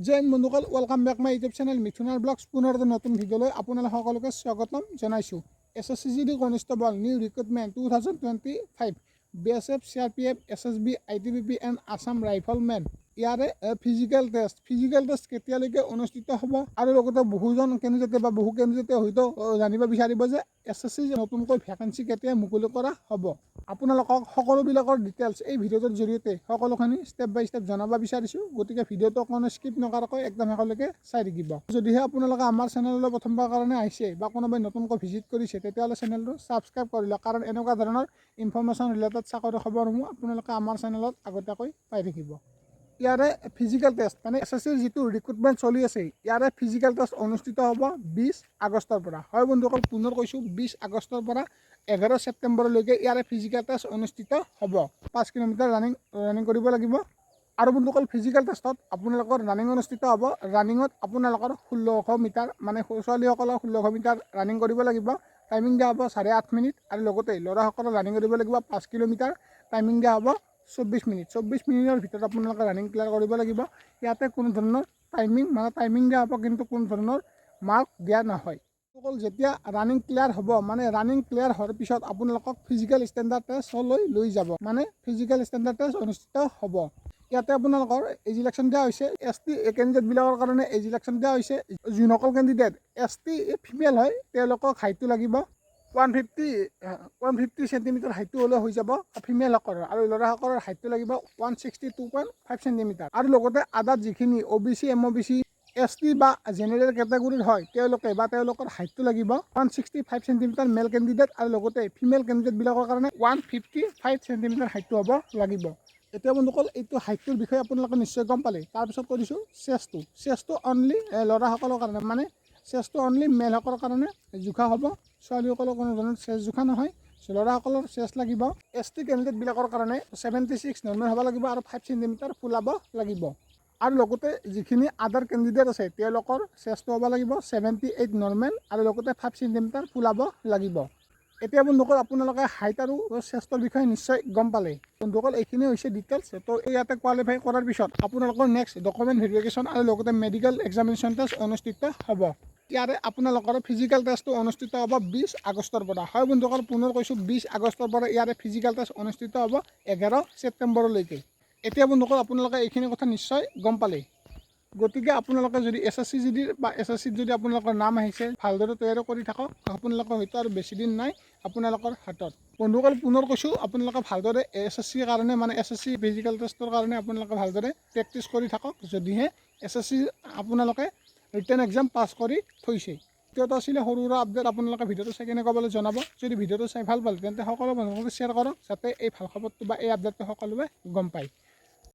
জয় বন্ধুসকল, welcome back my YouTube channel মিথুনাৰ vlogs. পুনৰ এটা নতুন ভিডিঅ'লৈ আপোনালোক সকলোকে স্বাগতম জনাইছোঁ। SSCGD constable new recruitment 2025 BSF, CRPF, SSB, ITBP and Assam riflemen ইয়াৰে ফিজিকেল টেষ্ট কেতিয়ালৈকে অনুষ্ঠিত হ'ব আৰু লগতে বহুজন কেণ্ডিডেটে বা বহু কেণ্ডিডেটে হয়তো জানিব বিচাৰিব যে SSC নতুনকৈ ভেকেঞ্চি কেতিয়া মুকলি কৰা হ'ব। আপোনালোকক সকলোবিলাকৰ ডিটেইলছ এই ভিডিঅ'টোৰ জৰিয়তে সকলোখিনি ষ্টেপ বাই ষ্টেপ জনাব বিচাৰিছোঁ। গতিকে ভিডিঅ'টো কোনো স্কিপ নকৰাকৈ একদম শেষলৈকে চাই থাকিব। যদিহে আপোনালোকে আমাৰ চেনেললৈ প্ৰথমবাৰৰ কাৰণে আহিছে বা কোনোবাই নতুনকৈ ভিজিট কৰিছে তেতিয়াহ'লে চেনেলটো ছাবস্ক্ৰাইব কৰি লওক, কাৰণ এনেকুৱা ধৰণৰ ইনফৰ্মেশ্যন ৰিলেটেড চাকৰি খবৰসমূহ আপোনালোকে আমাৰ চেনেলত আগতীয়াকৈ পাই থাকিব। ইয়াৰে ফিজিকেল টেষ্ট মানে SSCৰ যিটো ৰিক্ৰুটমেণ্ট চলি আছে ইয়াৰে ফিজিকেল টেষ্ট অনুষ্ঠিত হ'ব 20 আগষ্টৰ পৰা। হয় বন্ধুসকল, পুনৰ কৈছোঁ 20 আগষ্টৰ পৰা 11 ছেপ্টেম্বৰলৈকে ইয়াৰে ফিজিকেল টেষ্ট অনুষ্ঠিত হ'ব। 5 কিলোমিটাৰ ৰানিং কৰিব লাগিব। আৰু বন্ধুসকল, ফিজিকেল টেষ্টত আপোনালোকৰ ৰানিং অনুষ্ঠিত হ'ব। ৰানিঙত আপোনালোকৰ 1600 মিটাৰ মানে ছোৱালীসকলৰ 1600 মিটাৰ ৰানিং কৰিব লাগিব। টাইমিং দিয়া হ'ব 8.5 মিনিট। আৰু লগতে ল'ৰাসকলৰ ৰানিং কৰিব লাগিব 5 কিলোমিটাৰ। টাইমিং দিয়া হ'ব 24 মিনিট। 24 মিনিটৰ ভিতৰত আপোনালোকে ৰানিং ক্লিয়াৰ কৰিব লাগিব। ইয়াতে কোনো ধৰণৰ টাইমিং দিয়া হ'ব, কিন্তু কোনো ধৰণৰ মাৰ্ক দিয়া নহয়। অকল যেতিয়া ৰানিং ক্লিয়াৰ হ'ব, মানে ৰানিং ক্লিয়াৰ হোৱাৰ পিছত আপোনালোকক ফিজিকেল ষ্টেণ্ডাৰ্ড টেষ্টলৈ লৈ যাব, মানে ফিজিকেল ষ্টেণ্ডাৰ্ড টেষ্ট অনুষ্ঠিত হ'ব। ইয়াতে আপোনালোকৰ এজ ইলেকশ্যন দিয়া হৈছে। ST কেণ্ডিডেটবিলাকৰ কাৰণে এজ ইলেকশ্যন দিয়া হৈছে। যোনসকল কেণ্ডিডেট ST ফিমেল হয় তেওঁলোকক হাইটটো লাগিব 150 চেণ্টিমিটাৰ হাইটটো হ'লে হৈ যাব ফিমেলসকলৰ, আৰু ল'ৰাসকলৰ হাইটটো লাগিব 162.5 চেণ্টিমিটাৰ। আৰু লগতে আদাৰ যিখিনি OBC, MOBC, ST বা জেনেৰেল কেটেগৰীৰ হয় তেওঁলোকৰ হাইটটো লাগিব 165 চেণ্টিমিটাৰ মেল কেণ্ডিডেট, আৰু লগতে ফিমেল কেণ্ডিডেটবিলাকৰ কাৰণে 155 চেণ্টিমিটাৰ হাইটটো হ'ব লাগিব। এতিয়া বন্ধুসকল, এইটো হাইটটোৰ বিষয়ে আপোনালোকে নিশ্চয় গম পালে। তাৰপিছত কৰিছোঁ চেষ্টটো অনলি ল'ৰাসকলৰ কাৰণে, মানে চেষ্টটো অনলি মেলসকলৰ কাৰণে জোখা হ'ব। ছোৱালীসকলৰ কোনো ধৰণৰ চেষ্ট জোখা নহয়। ল'ৰাসকলৰ চেষ্ট লাগিব। ST কেণ্ডিডেটবিলাকৰ কাৰণে 76 নৰ্মেল হ'ব লাগিব আৰু 5 চেণ্টিমিটাৰ ফুলাব লাগিব। আৰু লগতে যিখিনি আদাৰ কেণ্ডিডেট আছে তেওঁলোকৰ চেষ্টটো হ'ব লাগিব 78 নৰ্মেল, আৰু লগতে 5 চেণ্টিমিটাৰ ফুলাব লাগিব। এতিয়া বন্ধুসকল, আপোনালোকে হাইট আৰু চেষ্টৰ বিষয়ে নিশ্চয় গম পালে। বন্ধুসকল, এইখিনি হৈছে ডিটেইলছ। তো ইয়াতে কোৱালিফাই কৰাৰ পিছত আপোনালোকৰ নেক্সট ডকুমেণ্ট ভেৰিফিকেশ্যন আৰু লগতে মেডিকেল এক্সামিনেশ্যন টেষ্ট অনুষ্ঠিত হ'ব। ইয়াৰে আপোনালোকৰ ফিজিকেল টেষ্টটো অনুষ্ঠিত হ'ব 20 আগষ্টৰ পৰা। হয় বন্ধুসকল, পুনৰ কৈছোঁ 20 আগষ্টৰ পৰা ইয়াৰে ফিজিকেল টেষ্ট অনুষ্ঠিত হ'ব 11 ছেপ্টেম্বৰলৈকে। এতিয়া বন্ধুসকল, আপোনালোকে এইখিনি কথা নিশ্চয় গম পালে। গতিকে আপোনালোকে যদি SSCত যদি আপোনালোকৰ নাম আহিছে, ভালদৰে তৈয়াৰী কৰি থাকক। আপোনালোকৰ হয়তো আৰু বেছি দিন নাই আপোনালোকৰ হাতত। বন্ধুসকল, পুনৰ কৈছোঁ আপোনালোকে ভালদৰে SSCৰ কাৰণে মানে SSC ফিজিকেল টেষ্টৰ কাৰণে আপোনালোকে ভালদৰে প্ৰেক্টিছ কৰি থাকক। যদিহে SSC আপোনালোকে ৰিটেন এক্সাম পাছ কৰি থৈছে। দ্বিতীয়টো আছিলে সৰু সুৰা আপডেট। আপোনালোকে ভিডিঅ'টো চাই কেনেকুৱা পালে জনাব। যদি ভিডিঅ'টো চাই ভাল পালে তেন্তে সকলো মানুহকে শ্বেয়াৰ কৰক, যাতে এই ভাল খবৰটো বা এই আপডেটটো সকলোৱে গম পায়।